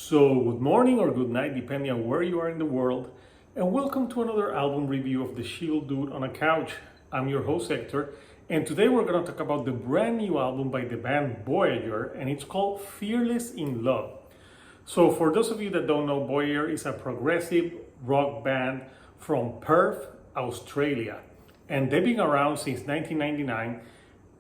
So, good morning or good night, depending on where you are in the world, and welcome to another album review of The Shield Dude on a Couch. I'm your host, Hector, and today we're going to talk about the brand new album by the band Voyager, and it's called Fearless in Love. So, for those of you that don't know, Voyager is a progressive rock band from Perth, Australia, and they've been around since 1999.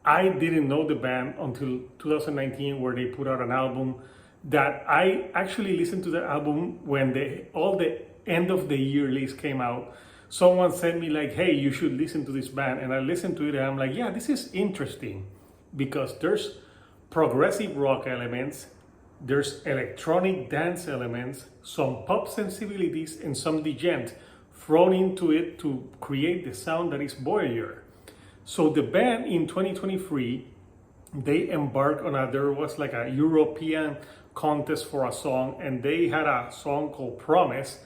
I didn't know the band until 2019, where they put out an album that I actually listened to the album when all the end of the year list came out. Someone sent me like, hey, you should listen to this band. And I listened to it and I'm like, yeah, this is interesting because there's progressive rock elements, there's electronic dance elements, some pop sensibilities and some djent thrown into it to create the sound that is Voyager. So the band in 2023, they embarked on there was like a European contest for a song, and they had a song called Promise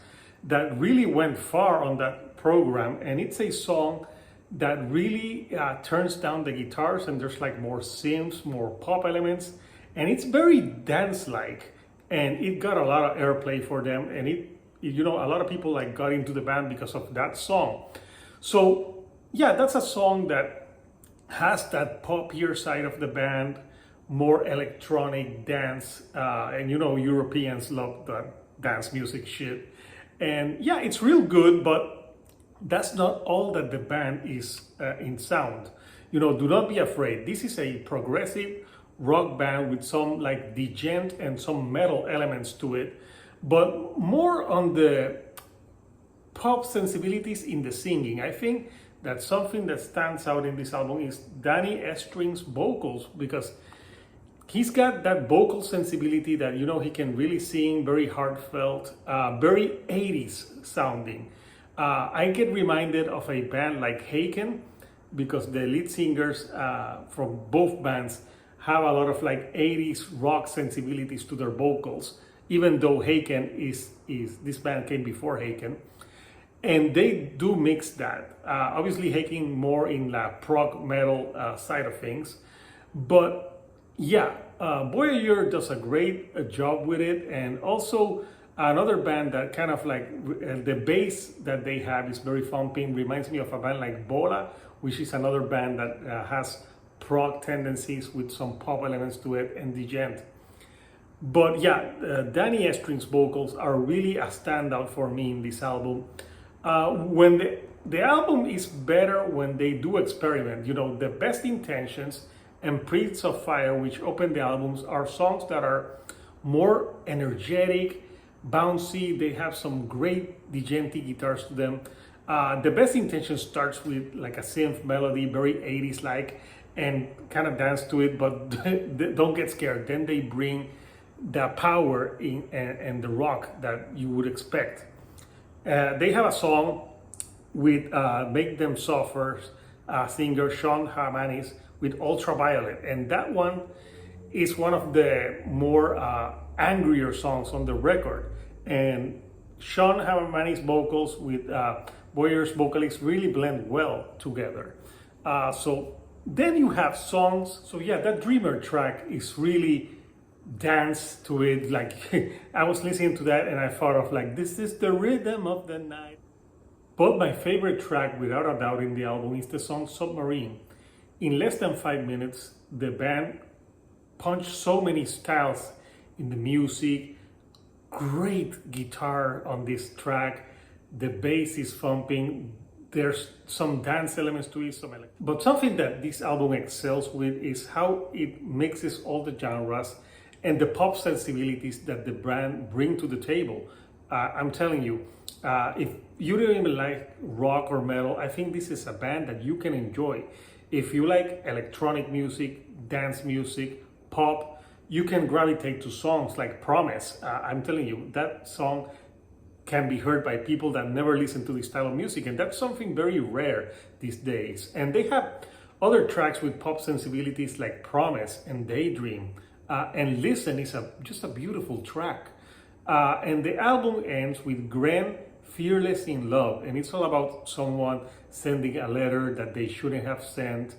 that really went far on that program. And it's a song that really turns down the guitars, and there's like more synths, more pop elements, and it's very dance-like, and it got a lot of airplay for them, and a lot of people like got into the band because of that song. So yeah, that's a song that has that poppier side of the band, more electronic dance, and Europeans love that dance music shit. And yeah, it's real good, but that's not all that the band is in sound. Do not be afraid. This is a progressive rock band with some like djent and some metal elements to it, but more on the pop sensibilities in the singing. I think that something that stands out in this album is Danny Estring's vocals, because he's got that vocal sensibility that, he can really sing, very heartfelt, very 80s sounding. I get reminded of a band like Haken, because the lead singers from both bands have a lot of like 80s rock sensibilities to their vocals, even though Haken is this band came before Haken. And they do mix that. Obviously, Haken more in the prog metal side of things. But yeah, Voyager does a great job with it. And also another band that kind of like the bass that they have is very thumping. Reminds me of a band like Bola, which is another band that has prog tendencies with some pop elements to it and djent. But yeah, Danny Estring's vocals are really a standout for me in this album. When the album is better when they do experiment. The Best Intentions and Prince of Fire, which open the albums, are songs that are more energetic, bouncy. They have some great djenty guitars to them. The Best Intentions starts with like a synth melody, very 80s like, and kind of dance to it, but don't get scared. Then they bring the power in and the rock that you would expect. They have a song with Make Them Suffer singer Sean Hamanis with Ultraviolet, and that one is one of the more angrier songs on the record. And Sean Hamanis' vocals with Voyager's vocalists really blend well together. So then you have songs. So yeah, that Dreamer track is really dance to it. Like I was listening to that and I thought of like, this is the rhythm of the night. But my favorite track without a doubt in the album is the song Submarine. In less than 5 minutes, the band punched so many styles in the music. Great guitar on this track. The bass is thumping. There's some dance elements to it. But something that this album excels with is how it mixes all the genres and the pop sensibilities that the band bring to the table. I'm telling you, if you don't even like rock or metal, I think this is a band that you can enjoy. If you like electronic music, dance music, pop, you can gravitate to songs like Promise. I'm telling you, that song can be heard by people that never listen to this style of music, and that's something very rare these days. And they have other tracks with pop sensibilities like Promise and Daydream. And Listen is just a beautiful track. And the album ends with Gren Fearless in Love. And it's all about someone sending a letter that they shouldn't have sent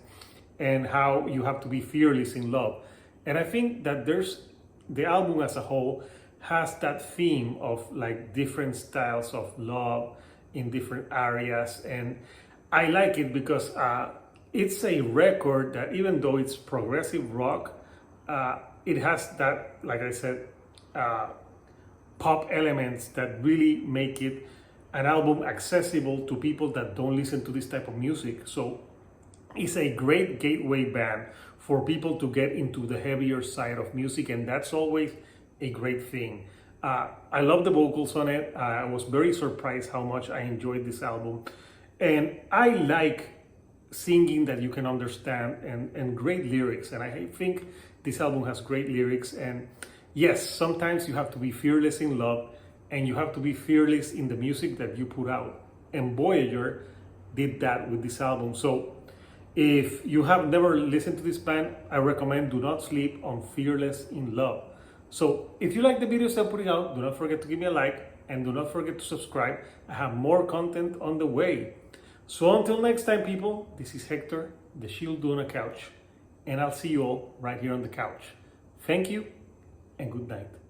and how you have to be fearless in love. And I think that the album as a whole has that theme of like different styles of love in different areas, and I like it because it's a record that even though it's progressive rock, it has that, like I said, pop elements that really make it an album accessible to people that don't listen to this type of music. So it's a great gateway band for people to get into the heavier side of music, and that's always a great thing. I love the vocals on it. I was very surprised how much I enjoyed this album, and I like singing that you can understand, and great lyrics, and I think this album has great lyrics. And yes, sometimes you have to be fearless in love, and you have to be fearless in the music that you put out, and Voyager did that with this album. So if you have never listened to this band, I recommend Do Not Sleep on Fearless in Love. So if you like the videos I'm putting out, do not forget to give me a like, and do not forget to subscribe. I have more content on the way. So until next time, people, this is Hector, the Shield Dude on a Couch, and I'll see you all right here on the couch. Thank you, and good night.